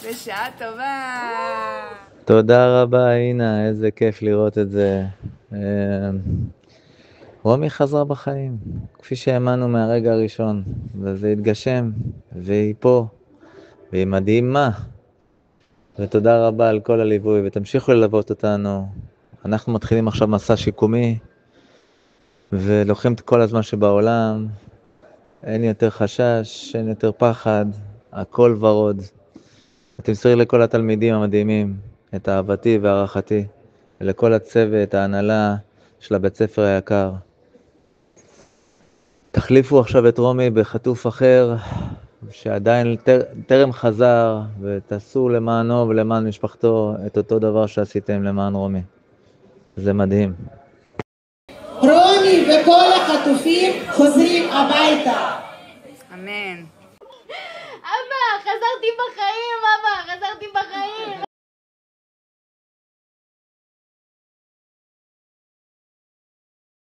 בשעה טובה. תודה רבה, אינה, איזה כיף לראות את זה. רומי חזרה בחיים, כפי שהאמנו מהרגע הראשון, וזה התגשם, והיא פה, והיא מדהימה. ותודה רבה על כל הליווי, ותמשיכו ללוות אותנו. אנחנו מתחילים עכשיו מסע שיקומי, ולוקחים את כל הזמן שבעולם. אין יותר חשש, אין יותר פחד, הכל ורוד. ותמסרי לכל התלמידים המדהימים את אהבתי והערכתי, ולכל הצוות, ההנהלה של הבית ספר היקר. תחליפו עכשיו את רומי בחטוף אחר, שעדיין טרם חזר, ותעשו למענו ולמען משפחתו את אותו דבר שעשיתם למען רומי. זה מדהים. רומי וכל החטופים חוזרים הביתה. אמן. אבא, חזרתי בחיים.